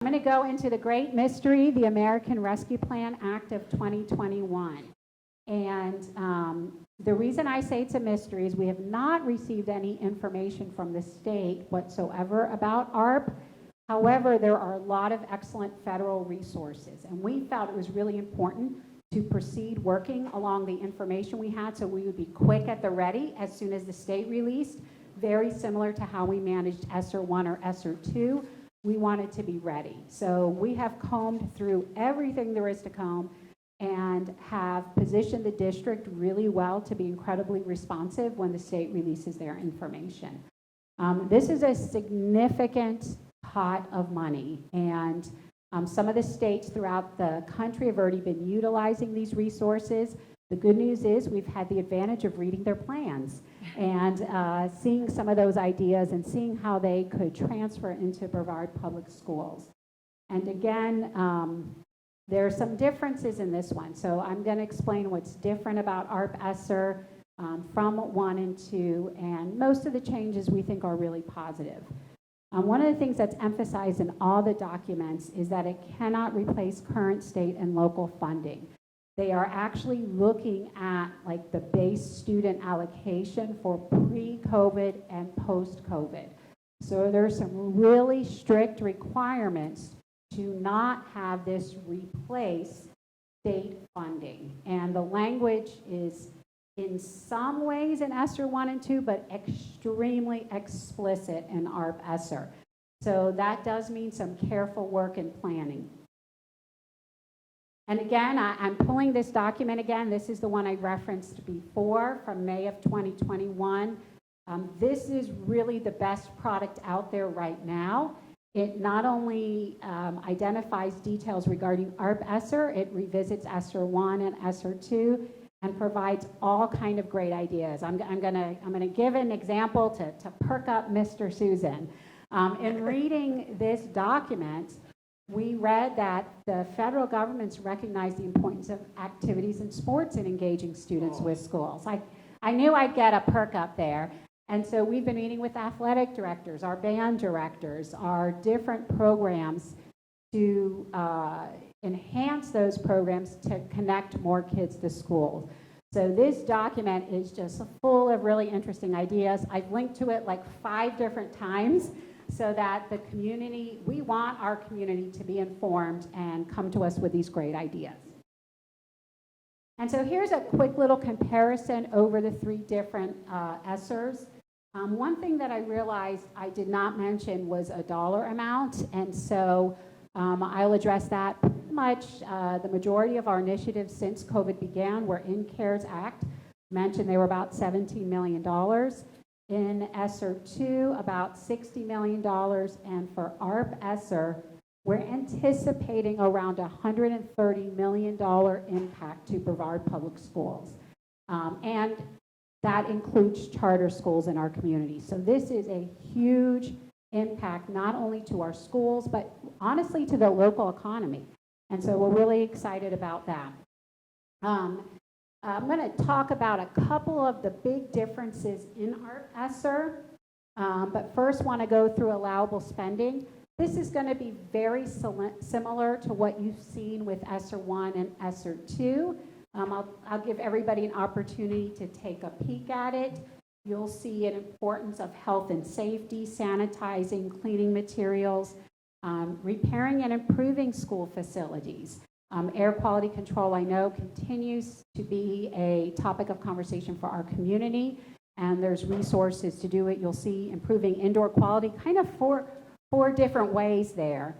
I'm going to go into the great mystery, the American Rescue Plan Act of 2021. And the reason I say it's a mystery is we have not received any information from the state whatsoever about ARP. However, there are a lot of excellent federal resources, and we felt it was really important to proceed working along the information we had so we would be quick at the ready as soon as the state released, very similar to how we managed Essr 1 or Essr 2. We wanted to be ready. So we have combed through everything there is to comb and have positioned the district really well to be incredibly responsive when the state releases their information. This is a significant pot of money, and some of the states throughout the country have already been utilizing these resources. The good news is we've had the advantage of reading their plans and seeing some of those ideas and seeing how they could transfer into Brevard Public Schools. And again, there are some differences in this one. So I'm going to explain what's different about ARP Essr from 1 and 2, and most of the changes we think are really positive. One of the things that's emphasized in all the documents is that it cannot replace current state and local funding. They are actually looking at like the base student allocation for pre-COVID and post-COVID. So there's some really strict requirements to not have this replace state funding. And the language is in some ways in Essr 1 and 2, but extremely explicit in ARP Essr. So that does mean some careful work and planning. And again, I'm pulling this document again. This is the one I referenced before from May of 2021. This is really the best product out there right now. It not only identifies details regarding ARP Essr, it revisits Essr 1 and Essr 2 and provides all kind of great ideas. I'm gonna give an example to perk up Mr. Susan. In reading this document, we read that the federal government's recognized the importance of activities and sports in engaging students with schools. I knew I'd get a perk up there. And so we've been meeting with athletic directors, our band directors, our different programs to enhance those programs to connect more kids to school. So this document is just full of really interesting ideas. I've linked to it like 5 different times so that the community, we want our community to be informed and come to us with these great ideas. And so here's a quick little comparison over the 3 different Essrs. One thing that I realized I did not mention was a dollar amount, and so I'll address that. Pretty much the majority of our initiatives since COVID began were in CARES Act. Mentioned they were about $17 million. In Essr 2, about $60 million, and for ARP Essr, we're anticipating around $130 million impact to Brevard Public Schools. And that includes charter schools in our community. So this is a huge impact, not only to our schools, but honestly to the local economy. And so we're really excited about that. I'm going to talk about a couple of the big differences in ARP Essr, but first want to go through allowable spending. This is going to be very similar to what you've seen with Essr 1 and Essr 2. I'll give everybody an opportunity to take a peek at it. You'll see an importance of health and safety, sanitizing, cleaning materials, repairing and improving school facilities. Air quality control, I know, continues to be a topic of conversation for our community, and there's resources to do it. You'll see improving indoor quality, kind of four different ways there.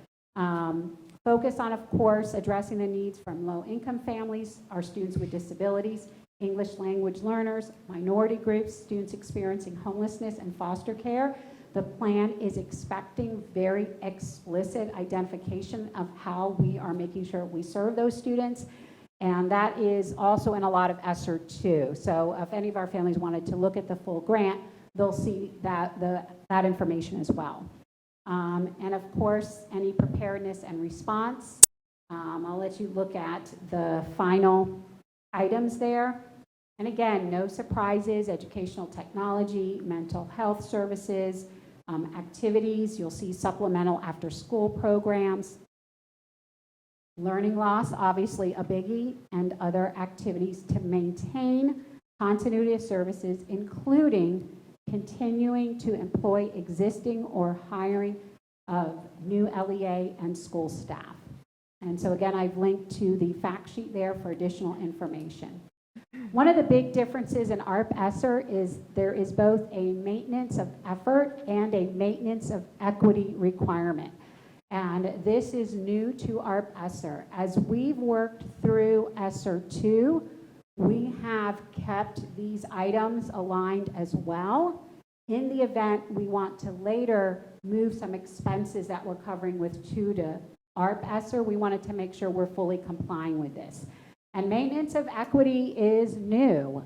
Focus on, of course, addressing the needs from low-income families, our students with disabilities, English language learners, minority groups, students experiencing homelessness and foster care. The plan is expecting very explicit identification of how we are making sure we serve those students, and that is also in a lot of Essr 2. So if any of our families wanted to look at the full grant, they'll see that information as well. And of course, any preparedness and response. I'll let you look at the final items there. And again, no surprises, educational technology, mental health services, Activities, you'll see supplemental after-school programs. Learning loss, obviously a biggie, and other activities to maintain continuity of services, including continuing to employ existing or hiring of new LEA and school staff. And so again, I've linked to the fact sheet there for additional information. One of the big differences in ARP Essr is there is both a maintenance of effort and a maintenance of equity requirement. And this is new to ARP Essr. As we've worked through Essr 2, we have kept these items aligned as well. In the event we want to later move some expenses that we're covering with 2 to ARP Essr, we wanted to make sure we're fully complying with this. And maintenance of equity is new.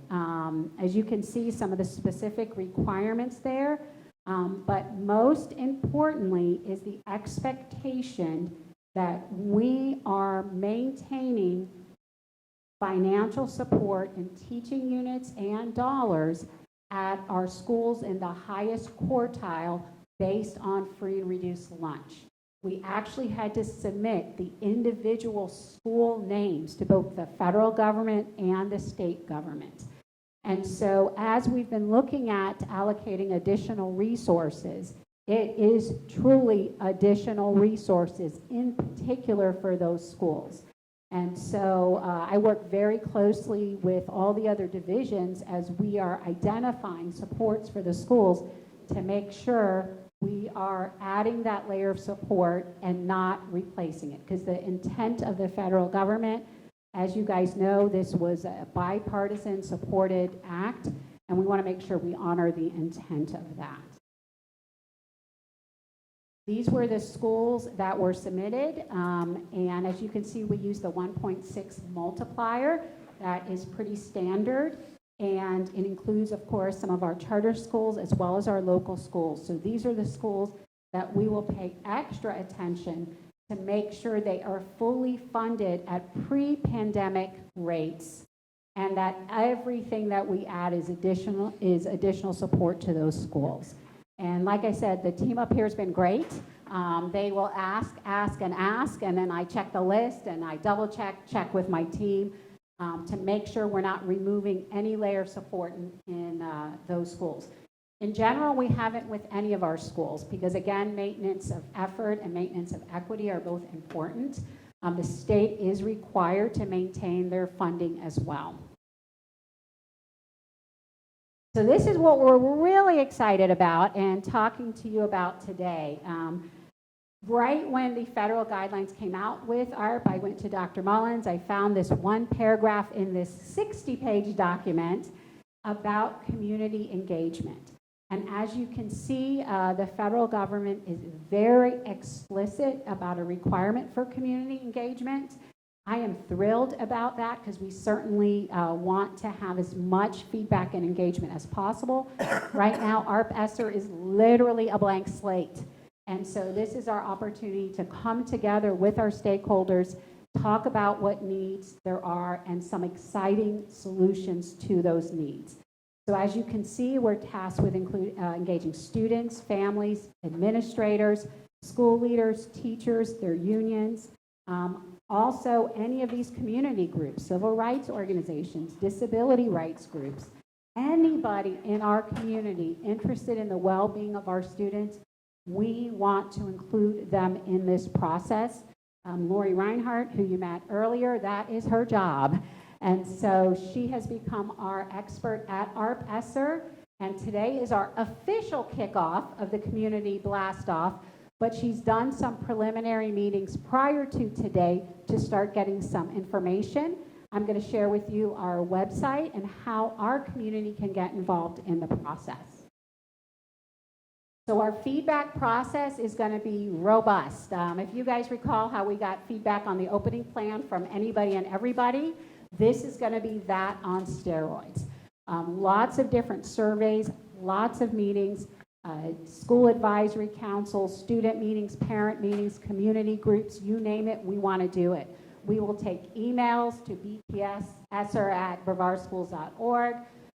As you can see, some of the specific requirements there, but most importantly is the expectation that we are maintaining financial support in teaching units and dollars at our schools in the highest quartile based on free and reduced lunch. We actually had to submit the individual school names to both the federal government and the state government. And so as we've been looking at allocating additional resources, it is truly additional resources, in particular for those schools. And so I work very closely with all the other divisions as we are identifying supports for the schools to make sure we are adding that layer of support and not replacing it. Because the intent of the federal government, as you guys know, this was a bipartisan supported act, and we want to make sure we honor the intent of that. These were the schools that were submitted, and as you can see, we use the 1.6 multiplier. That is pretty standard, and it includes, of course, some of our charter schools as well as our local schools. So these are the schools that we will pay extra attention to make sure they are fully funded at pre-pandemic rates, and that everything that we add is additional support to those schools. And like I said, the team up here has been great. They will ask, and then I check the list and I double check with my team to make sure we're not removing any layer of support in those schools. In general, we haven't with any of our schools because, again, maintenance of effort and maintenance of equity are both important. The state is required to maintain their funding as well. So this is what we're really excited about and talking to you about today. Right when the federal guidelines came out with ARP, I went to Dr. Mullins. I found this one paragraph in this 60-page document about community engagement. And as you can see, the federal government is very explicit about a requirement for community engagement. I am thrilled about that because we certainly want to have as much feedback and engagement as possible. Right now, ARP Essr is literally a blank slate. And so this is our opportunity to come together with our stakeholders, talk about what needs there are, and some exciting solutions to those needs. So as you can see, we're tasked with engaging students, families, administrators, school leaders, teachers, their unions, also any of these community groups, civil rights organizations, disability rights groups, anybody in our community interested in the well-being of our students, we want to include them in this process. Lori Reinhardt, who you met earlier, that is her job. And so she has become our expert at ARP Essr, and today is our official kickoff of the community blast-off, but she's done some preliminary meetings prior to today to start getting some information. I'm going to share with you our website and how our community can get involved in the process. So our feedback process is going to be robust. If you guys recall how we got feedback on the opening plan from anybody and everybody, this is going to be that on steroids. Lots of different surveys, lots of meetings, school advisory councils, student meetings, parent meetings, community groups, you name it, we want to do it. We will take emails to bpsessr@brevarschools.org.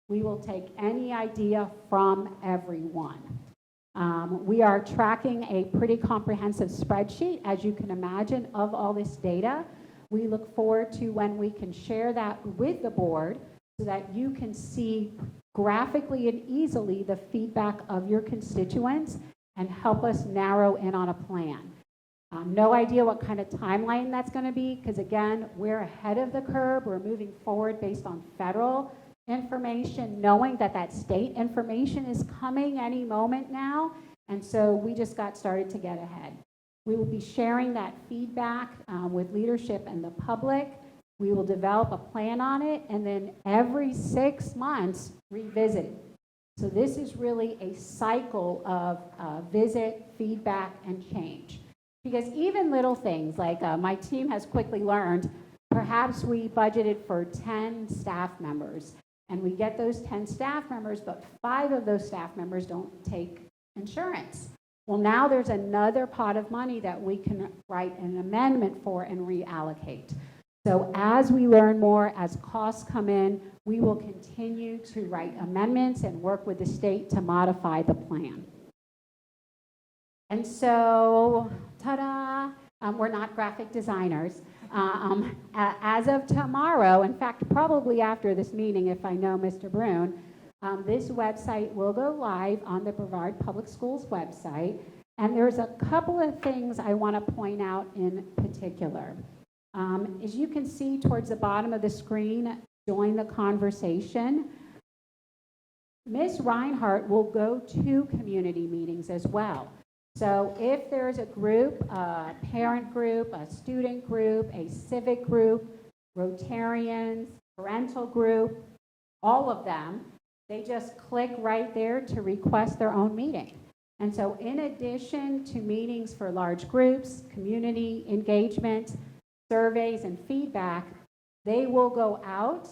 We will take any idea from everyone. We are tracking a pretty comprehensive spreadsheet, as you can imagine, of all this data. We look forward to when we can share that with the board so that you can see graphically and easily the feedback of your constituents and help us narrow in on a plan. No idea what kind of timeline that's going to be because, again, we're ahead of the curve. We're moving forward based on federal information, knowing that that state information is coming any moment now. And so we just got started to get ahead. We will be sharing that feedback with leadership and the public. We will develop a plan on it, and then every 6 months, revisit it. So this is really a cycle of visit, feedback, and change. Because even little things like my team has quickly learned, perhaps we budgeted for 10 staff members, and we get those 10 staff members, but 5 of those staff members don't take insurance. Well, now there's another pot of money that we can write an amendment for and reallocate. So as we learn more, as costs come in, we will continue to write amendments and work with the state to modify the plan. And so, ta-da, we're not graphic designers. As of tomorrow, in fact, probably after this meeting, if I know Mr. Brune, this website will go live on the Brevard Public Schools website. And there's a couple of things I want to point out in particular. As you can see towards the bottom of the screen, join the conversation. Ms. Reinhardt will go to community meetings as well. So if there's a group, a parent group, a student group, a civic group, Rotarians, parental group, all of them, they just click right there to request their own meeting. And so in addition to meetings for large groups, community engagement, surveys, and feedback, they will go out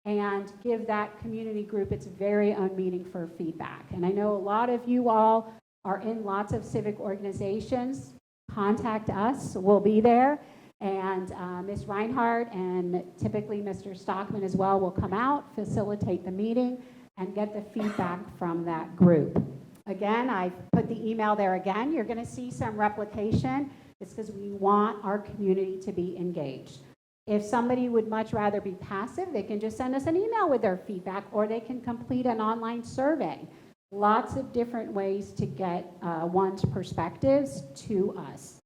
and give that community group its very own meeting for feedback. And I know a lot of you all are in lots of civic organizations. Contact us, we'll be there. And Ms. Reinhardt and typically Mr. Stockman as well will come out, facilitate the meeting, and get the feedback from that group. Again, I put the email there again. You're going to see some replication. It's because we want our community to be engaged. If somebody would much rather be passive, they can just send us an email with their feedback, or they can complete an online survey. Lots of different ways to get one's perspectives to us.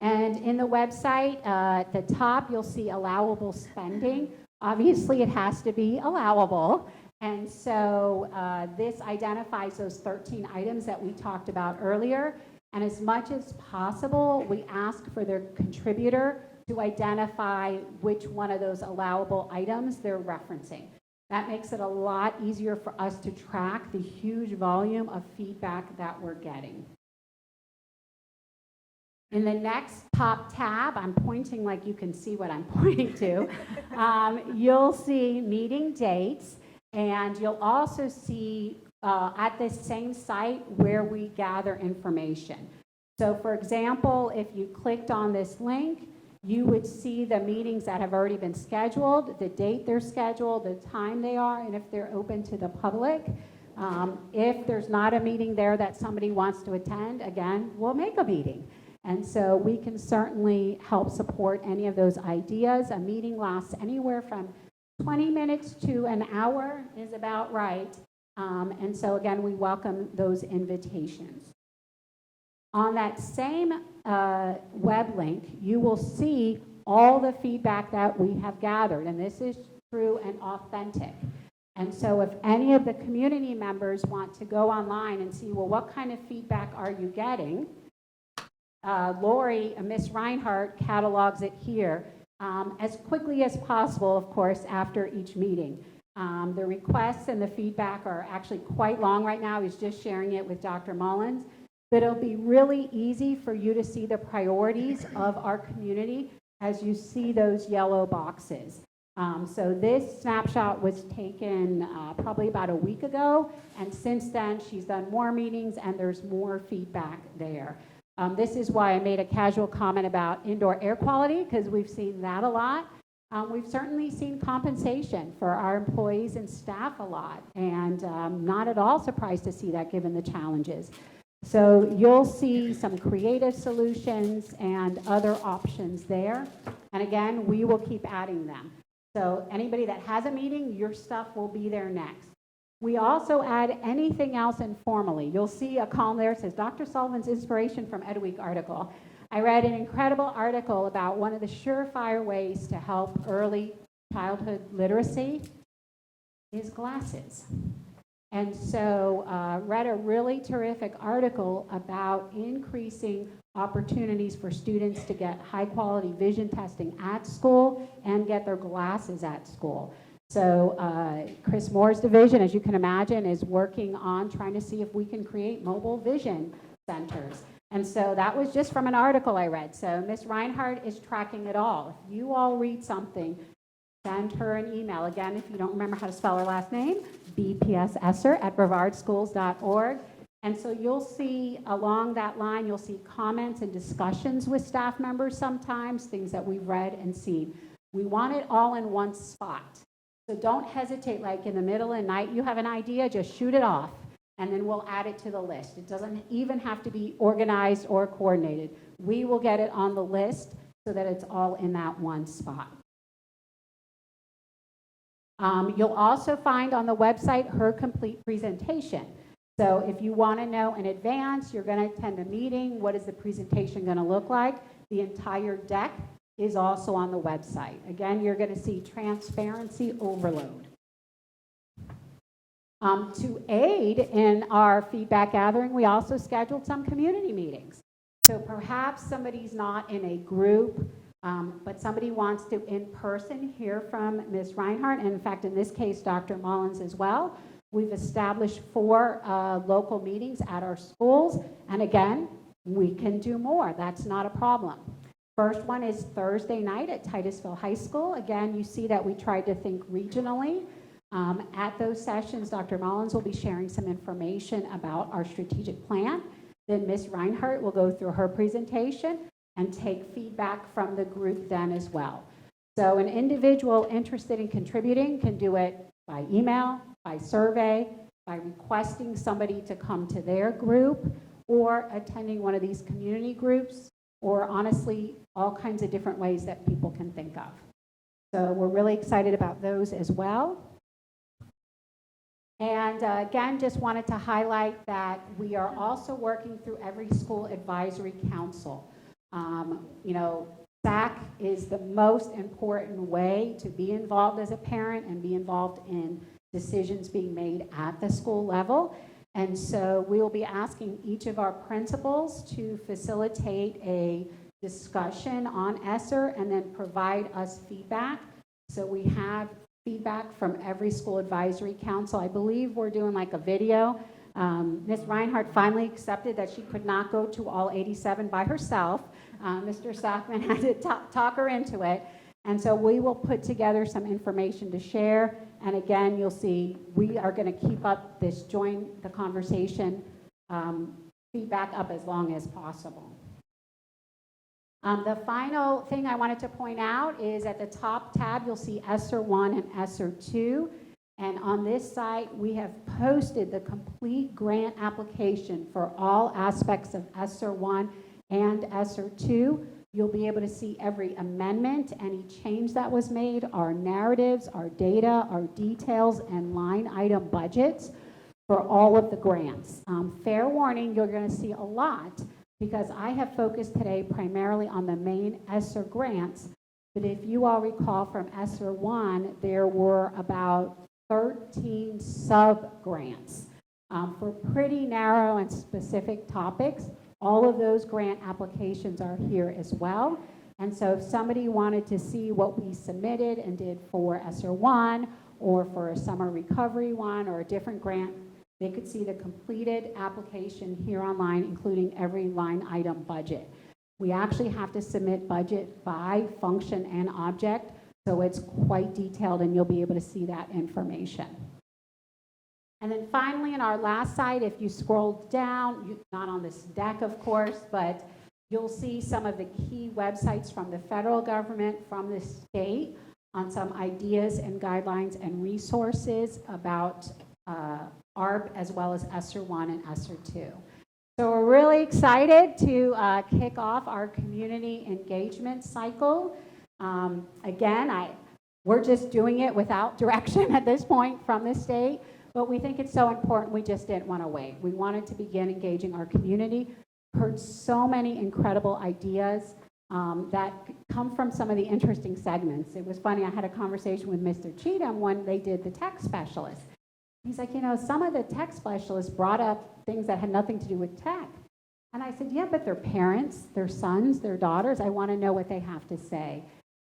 And in the website, at the top, you'll see allowable spending. Obviously, it has to be allowable. And so this identifies those 13 items that we talked about earlier. And as much as possible, we ask for their contributor to identify which one of those allowable items they're referencing. That makes it a lot easier for us to track the huge volume of feedback that we're getting. In the next top tab, I'm pointing like you can see what I'm pointing to. You'll see meeting dates, and you'll also see at this same site where we gather information. So for example, if you clicked on this link, you would see the meetings that have already been scheduled, the date they're scheduled, the time they are, and if they're open to the public. If there's not a meeting there that somebody wants to attend, again, we'll make a meeting. And so we can certainly help support any of those ideas. A meeting lasts anywhere from 20 minutes to an hour is about right. And so again, we welcome those invitations. On that same web link, you will see all the feedback that we have gathered, and this is true and authentic. And so if any of the community members want to go online and see, well, what kind of feedback are you getting? Lori, Ms. Reinhardt catalogs it here as quickly as possible, of course, after each meeting. The requests and the feedback are actually quite long right now. He's just sharing it with Dr. Mullins. But it'll be really easy for you to see the priorities of our community as you see those yellow boxes. So this snapshot was taken probably about a week ago, and since then she's done more meetings and there's more feedback there. This is why I made a casual comment about indoor air quality, because we've seen that a lot. We've certainly seen compensation for our employees and staff a lot, and not at all surprised to see that given the challenges. So you'll see some creative solutions and other options there. And again, we will keep adding them. So anybody that has a meeting, your stuff will be there next. We also add anything else informally. You'll see a column there that says Dr. Sullivan's Inspiration from EdWeek article. I read an incredible article about one of the surefire ways to help early childhood literacy is glasses. And so read a really terrific article about increasing opportunities for students to get high quality vision testing at school and get their glasses at school. So Chris Moore's division, as you can imagine, is working on trying to see if we can create mobile vision centers. And so that was just from an article I read. So Ms. Reinhardt is tracking it all. If you all read something, send her an email. Again, if you don't remember how to spell her last name, bpsessr@brevardschools.org. And so you'll see along that line, you'll see comments and discussions with staff members sometimes, things that we've read and seen. We want it all in one spot. So don't hesitate, like in the middle of the night, you have an idea, just shoot it off, and then we'll add it to the list. It doesn't even have to be organized or coordinated. We will get it on the list so that it's all in that one spot. You'll also find on the website her complete presentation. So if you want to know in advance, you're going to attend a meeting, what is the presentation going to look like? The entire deck is also on the website. Again, you're going to see transparency overload. To aid in our feedback gathering, we also scheduled some community meetings. So perhaps somebody's not in a group, but somebody wants to in person hear from Ms. Reinhardt, and in fact, in this case, Dr. Mullins as well. We've established 4 local meetings at our schools, and again, we can do more. That's not a problem. First one is Thursday night at Titusville High School. Again, you see that we tried to think regionally. At those sessions, Dr. Mullins will be sharing some information about our strategic plan. Then Ms. Reinhardt will go through her presentation and take feedback from the group then as well. So an individual interested in contributing can do it by email, by survey, by requesting somebody to come to their group, or attending one of these community groups, or honestly, all kinds of different ways that people can think of. So we're really excited about those as well. And again, just wanted to highlight that we are also working through every school advisory council. You know, SAC is the most important way to be involved as a parent and be involved in decisions being made at the school level. And so we will be asking each of our principals to facilitate a discussion on Essr and then provide us feedback. So we have feedback from every school advisory council. I believe we're doing like a video. Ms. Reinhardt finally accepted that she could not go to all 87 by herself. Mr. Stockman had to talk her into it. And so we will put together some information to share. And again, you'll see we are going to keep up this join the conversation feedback up as long as possible. The final thing I wanted to point out is at the top tab, you'll see Essr 1 and Essr 2. And on this site, we have posted the complete grant application for all aspects of Essr 1 and Essr 2. You'll be able to see every amendment, any change that was made, our narratives, our data, our details, and line item budgets for all of the grants. Fair warning, you're going to see a lot because I have focused today primarily on the main Essr grants. But if you all recall from Essr 1, there were about 13 sub-grants for pretty narrow and specific topics. All of those grant applications are here as well. And so if somebody wanted to see what we submitted and did for Essr 1 or for a summer recovery one or a different grant, they could see the completed application here online, including every line item budget. We actually have to submit budget by function and object, so it's quite detailed and you'll be able to see that information. And then finally, in our last site, if you scroll down, not on this deck, of course, but you'll see some of the key websites from the federal government, from the state, on some ideas and guidelines and resources about ARB as well as Essr 1 and Essr 2. So we're really excited to kick off our community engagement cycle. Again, we're just doing it without direction at this point from the state, but we think it's so important we just didn't want to wait. We wanted to begin engaging our community. Heard so many incredible ideas that come from some of the interesting segments. It was funny, I had a conversation with Mr. Cheatham when they did the tech specialist. He's like, some of the tech specialists brought up things that had nothing to do with tech. And I said, yeah, but their parents, their sons, their daughters, I want to know what they have to say.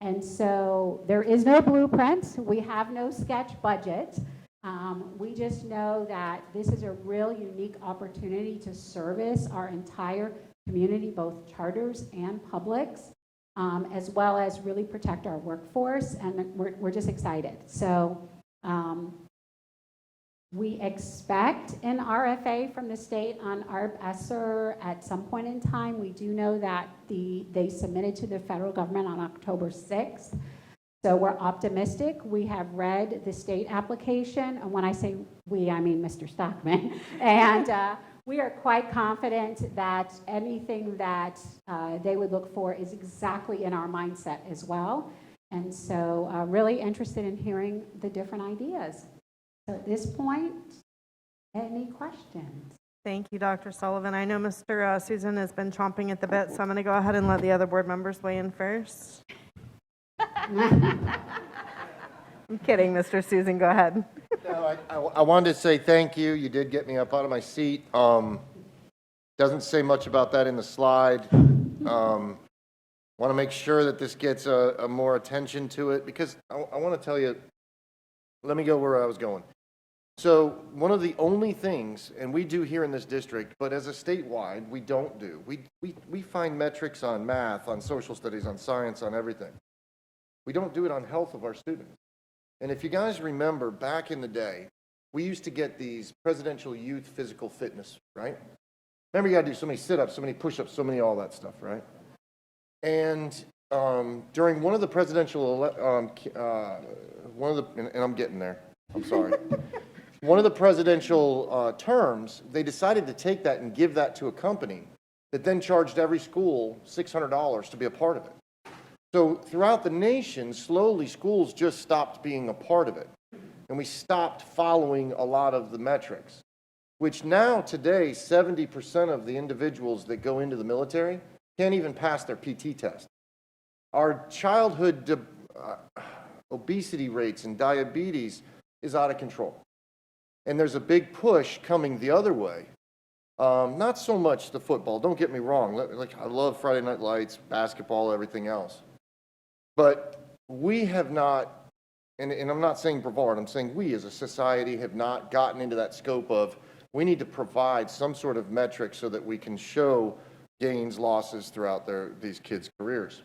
And so there is no blueprint. We have no sketch budget. We just know that this is a real unique opportunity to service our entire community, both charters and publics, as well as really protect our workforce. And we're just excited. So we expect an RFA from the state on ARB Essr at some point in time. We do know that they submitted to the federal government on October 6th. So we're optimistic. We have read the state application. And when I say we, I mean Mr. Stockman. And we are quite confident that anything that they would look for is exactly in our mindset as well. And so really interested in hearing the different ideas. So at this point, any questions? Thank you, Dr. Sullivan. I know Mr. Susan has been chomping at the bit, so I'm going to go ahead and let the other board members weigh in first. I'm kidding, Mr. Susan. Go ahead. No, I wanted to say thank you. You did get me up out of my seat. Doesn't say much about that in the slide. Want to make sure that this gets a more attention to it because I want to tell you, let me go where I was going. So one of the only things, and we do here in this district, but as a statewide, we don't do. We find metrics on math, on social studies, on science, on everything. We don't do it on health of our students. And if you guys remember back in the day, we used to get these presidential youth physical fitness, right? Remember, you got to do so many sit-ups, so many push-ups, so many all that stuff, right? And during one of the presidential, and I'm getting there, I'm sorry. One of the presidential terms, they decided to take that and give that to a company that then charged every school $600 to be a part of it. So throughout the nation, slowly schools just stopped being a part of it. And we stopped following a lot of the metrics, which now today, 70% of the individuals that go into the military can't even pass their PT test. Our childhood obesity rates and diabetes is out of control. And there's a big push coming the other way. Not so much the football, don't get me wrong. Like, I love Friday Night Lights, basketball, everything else. But we have not, and I'm not saying Brevard, I'm saying we as a society have not gotten into that scope of we need to provide some sort of metric so that we can show gains, losses throughout these kids' careers.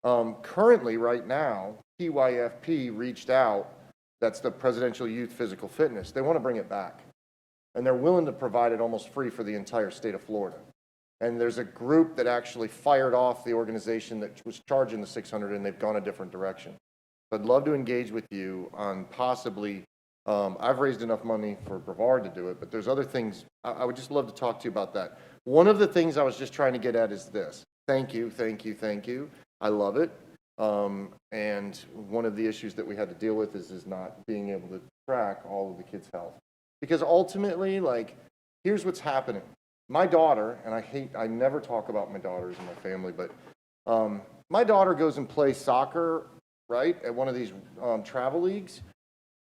Currently, right now, PYFP reached out, that's the Presidential Youth Physical Fitness. They want to bring it back. And they're willing to provide it almost free for the entire state of Florida. And there's a group that actually fired off the organization that was charging the $600, and they've gone a different direction. So I'd love to engage with you on possibly, I've raised enough money for Brevard to do it, but there's other things. I would just love to talk to you about that. One of the things I was just trying to get at is this. Thank you, thank you, thank you. I love it. And one of the issues that we had to deal with is not being able to track all of the kids' health. Because ultimately, like, here's what's happening. My daughter, and I never talk about my daughters in my family, but my daughter goes and plays soccer, right, at one of these travel leagues.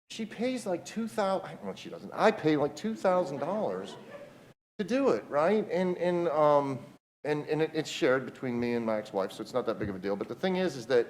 She pays like $2,000, well, she doesn't. I pay like $2,000 to do it, right? And it's shared between me and my ex-wife, so it's not that big of a deal. But the thing is that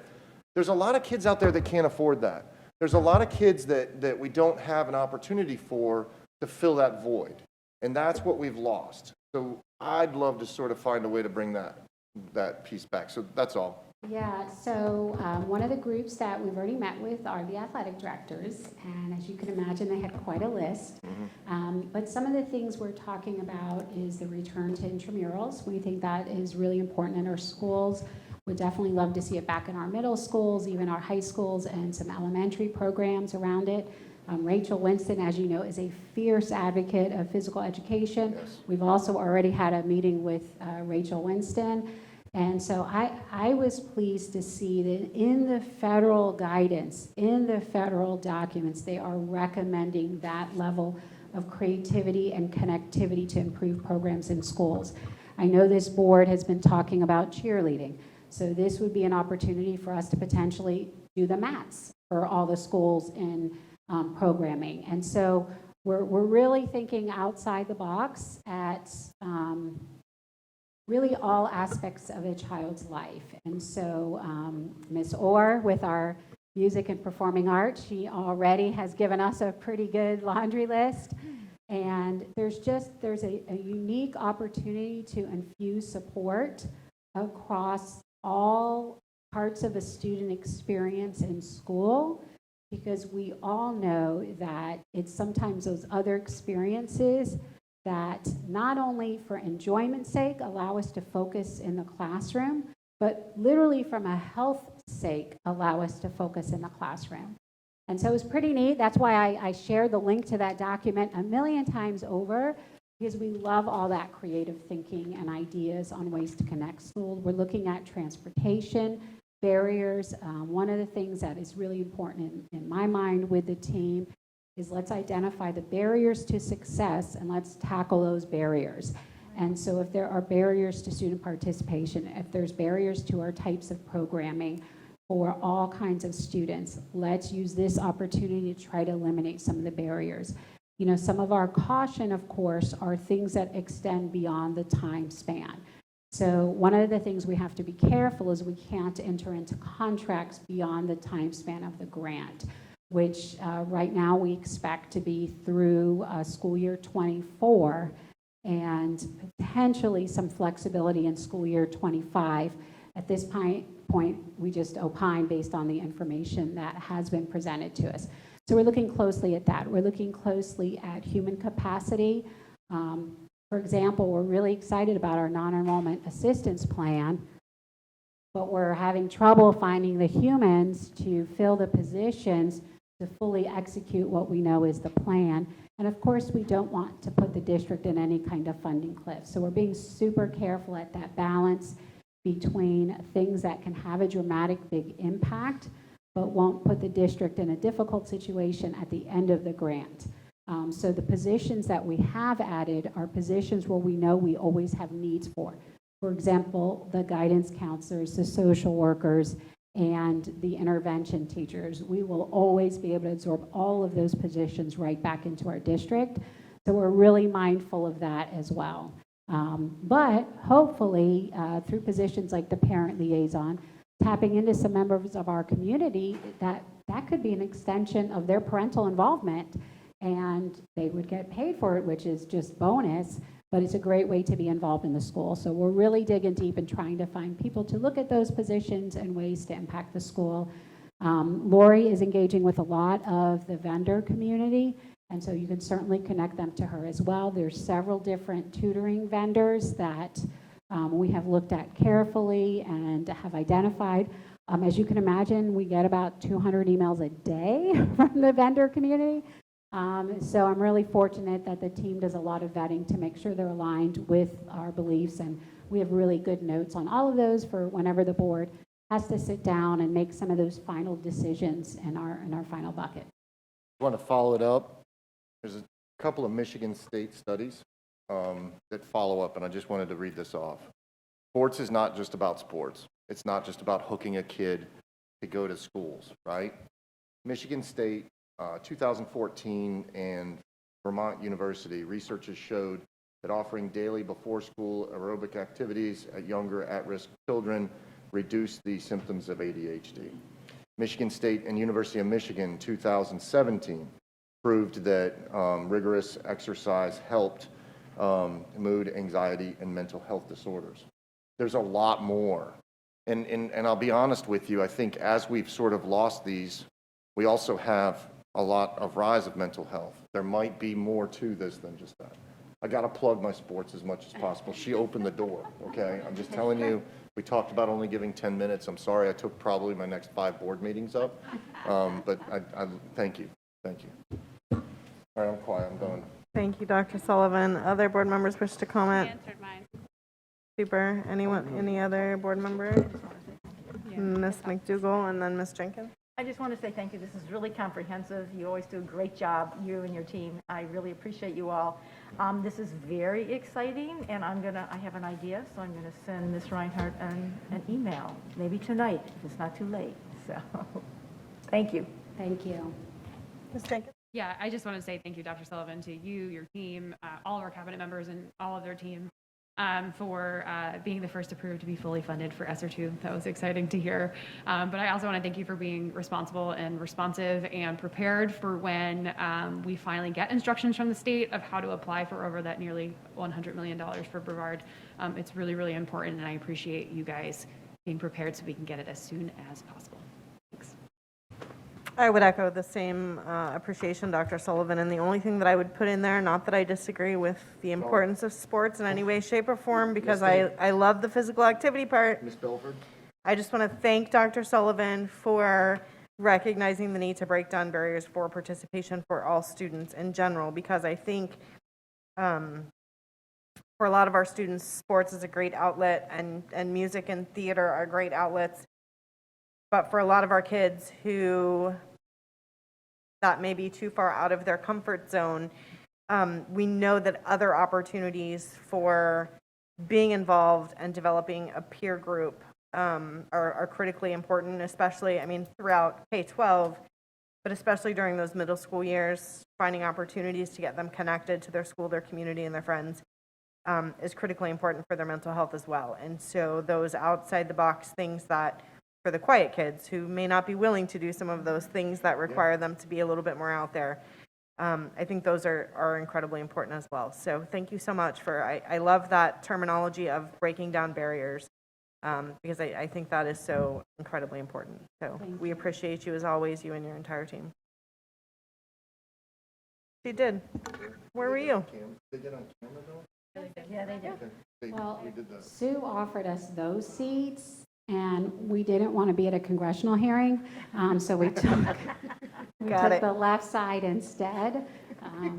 there's a lot of kids out there that can't afford that. There's a lot of kids that we don't have an opportunity for to fill that void. And that's what we've lost. So I'd love to sort of find a way to bring that piece back. So that's all. Yeah, so one of the groups that we've already met with are the athletic directors. And as you can imagine, they had quite a list. Mm-hmm. But some of the things we're talking about is the return to intramurals. We think that is really important in our schools. Would definitely love to see it back in our middle schools, even our high schools, and some elementary programs around it. Rachel Winston, as you know, is a fierce advocate of physical education. Yes. We've also already had a meeting with Rachel Winston. And so I was pleased to see that in the federal guidance, in the federal documents, they are recommending that level of creativity and connectivity to improve programs in schools. I know this board has been talking about cheerleading. So this would be an opportunity for us to potentially do the mats for all the schools in programming. And so we're really thinking outside the box at really all aspects of a child's life. And so Ms. Orr, with our music and performing arts, she already has given us a pretty good laundry list. And there's a unique opportunity to infuse support across all parts of a student experience in school, because we all know that it's sometimes those other experiences that not only for enjoyment's sake allow us to focus in the classroom, but literally from a health sake allow us to focus in the classroom. And so it was pretty neat. That's why I shared the link to that document a million times over, because we love all that creative thinking and ideas on ways to connect schools. We're looking at transportation barriers. One of the things that is really important in my mind with the team is let's identify the barriers to success and let's tackle those barriers. And so if there are barriers to student participation, if there's barriers to our types of programming for all kinds of students, let's use this opportunity to try to eliminate some of the barriers. You know, some of our caution, of course, are things that extend beyond the time span. So one of the things we have to be careful is we can't enter into contracts beyond the time span of the grant, which right now we expect to be through school year 24, and potentially some flexibility in school year 25. At this point, we just opine based on the information that has been presented to us. So we're looking closely at that. We're looking closely at human capacity. For example, we're really excited about our non-enrollment assistance plan, but we're having trouble finding the humans to fill the positions to fully execute what we know is the plan. And of course, we don't want to put the district in any kind of funding cliff. So we're being super careful at that balance between things that can have a dramatic big impact, but won't put the district in a difficult situation at the end of the grant. So the positions that we have added are positions where we know we always have needs for. For example, the guidance counselors, the social workers, and the intervention teachers. We will always be able to absorb all of those positions right back into our district. So we're really mindful of that as well. But hopefully, through positions like the parent liaison, tapping into some members of our community, that could be an extension of their parental involvement, and they would get paid for it, which is just bonus, but it's a great way to be involved in the school. So we're really digging deep and trying to find people to look at those positions and ways to impact the school. Lori is engaging with a lot of the vendor community, and so you can certainly connect them to her as well. There's several different tutoring vendors that we have looked at carefully and have identified. As you can imagine, we get about 200 emails a day from the vendor community. So I'm really fortunate that the team does a lot of vetting to make sure they're aligned with our beliefs, and we have really good notes on all of those for whenever the board has to sit down and make some of those final decisions in our final bucket. I want to follow it up. There's a couple of Michigan State studies that follow up, and I just wanted to read this off. Sports is not just about sports. It's not just about hooking a kid to go to schools, right? Michigan State, 2014, and Vermont University, researchers showed that offering daily before-school aerobic activities at younger at-risk children reduced the symptoms of ADHD. Michigan State and University of Michigan, 2017, proved that rigorous exercise helped mood, anxiety, and mental health disorders. There's a lot more. And I'll be honest with you, I think as we've sort of lost these, we also have a lot of rise of mental health. There might be more to this than just that. I got to plug my sports as much as possible. She opened the door, okay? I'm just telling you, We talked about only giving 10 minutes. I'm sorry, I took probably my next 5 board meetings up. But I thank you. Thank you. All right, I'm quiet. I'm done. Thank you, Dr. Sullivan. Other board members wish to comment? Answered mine. Super. Anyone, any other board member? Ms. McDougall and then Ms. Jenkins. I just want to say thank you. This is really comprehensive. You always do a great job, you and your team. I really appreciate you all. This is very exciting, and I have an idea, so I'm gonna send Ms. Reinhardt an email, maybe tonight, if it's not too late. So, thank you. Thank you. Ms. Jenkins. Yeah, I just want to say thank you, Dr. Sullivan, to you, your team, all of our cabinet members and all of their team for being the first approved to be fully funded for Essr 2. That was exciting to hear. But I also want to thank you for being responsible and responsive and prepared for when we finally get instructions from the state of how to apply for over that nearly $100 million for Brevard. It's really, really important, and I appreciate you guys being prepared so we can get it as soon as possible. Thanks. I would echo the same appreciation, Dr. Sullivan, and the only thing that I would put in there, not that I disagree with the importance of sports in any way, shape, or form, because I love the physical activity part. Ms. Belford? I just want to thank Dr. Sullivan for recognizing the need to break down barriers for participation for all students in general, because I think for a lot of our students, sports is a great outlet, and music and theater are great outlets. But for a lot of our kids who that may be too far out of their comfort zone, we know that other opportunities for being involved and developing a peer group are critically important, especially, I mean, throughout K-12, but especially during those middle school years, finding opportunities to get them connected to their school, their community, and their friends is critically important for their mental health as well. And so those outside the box things that for the quiet kids who may not be willing to do some of those things that require them to be a little bit more out there. I think those are incredibly important as well. So thank you so much I love that terminology of breaking down barriers because I think that is so incredibly important. So we appreciate you as always, you and your entire team. She did. Where were you? They did on camera though? Yeah, they do. Okay. Well, We did that. Sue offered us those seats, and we didn't want to be at a congressional hearing, so we took the left side instead,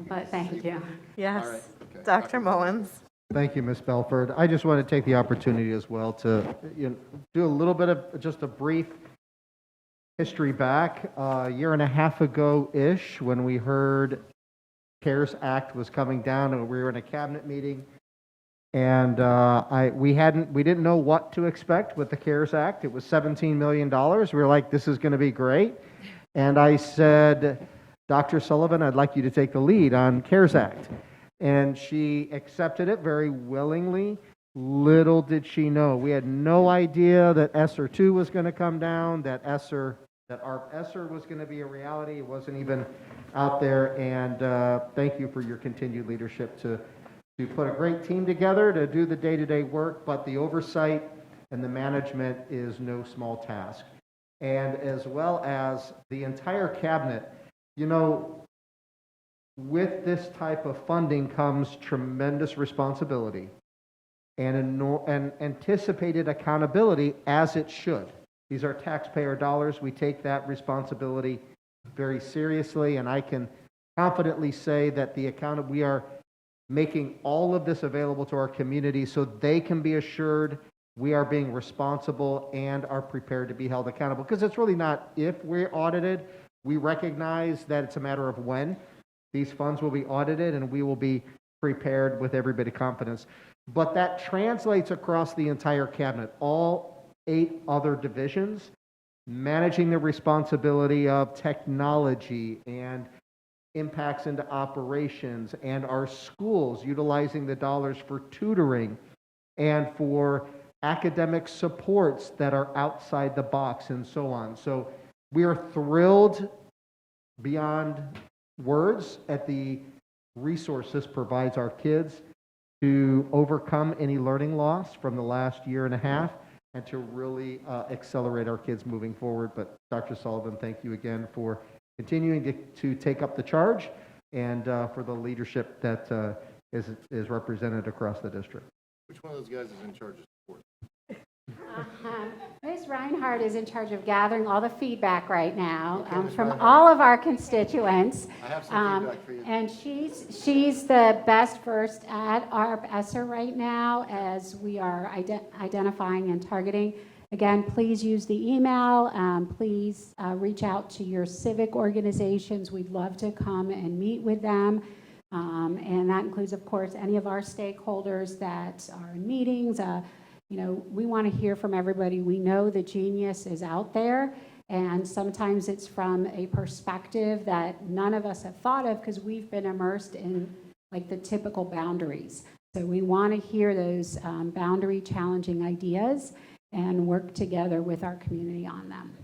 but thank you. Yes. All right. Okay. Dr. Mullins. Thank you, Ms. Belford. I just want to take the opportunity as well to do a little bit of just a brief history back. A year and a half ago-ish, when we heard CARES Act was coming down, and we were in a cabinet meeting, and we didn't know what to expect with the CARES Act. It was $17 million. We were like, this is going to be great. And I said, Dr. Sullivan, I'd like you to take the lead on CARES Act. And she accepted it very willingly. Little did she know, we had no idea that Essr 2 was going to come down, that our Essr was going to be a reality. It wasn't even out there. And thank you for your continued leadership to put a great team together to do the day-to-day work, but the oversight and the management is no small task. And as well as the entire cabinet, with this type of funding comes tremendous responsibility and anticipated accountability, as it should. These are taxpayer dollars. We take that responsibility very seriously, and I can confidently say that we are making all of this available to our community so they can be assured we are being responsible and are prepared to be held accountable. Because it's really not if we're audited. We recognize that it's a matter of when these funds will be audited, and we will be prepared with every bit of confidence. But that translates across the entire cabinet, all 8 other divisions, managing the responsibility of technology and impacts into operations, and our schools utilizing the dollars for tutoring and for academic supports that are outside the box and so on. So we are thrilled beyond words at the resources provides our kids to overcome any learning loss from the last year and a half and to really accelerate our kids moving forward. But Dr. Sullivan, thank you again for continuing to take up the charge and for the leadership that is represented across the district. Which one of those guys is in charge of sports? Ms. Reinhardt is in charge of gathering all the feedback right now Okay, Ms. from Reinhardt. all of our constituents. I have some feedback for you. And she's the best versed at our Essr right now as we are identifying and targeting. Again, please use the email. Please reach out to your civic organizations. We'd love to come and meet with them. And that includes, of course, any of our stakeholders that are in meetings. We want to hear from everybody. We know the genius is out there, and sometimes it's from a perspective that none of us have thought of because we've been immersed in like the typical boundaries. So we want to hear those boundary challenging ideas and work together with our community on them.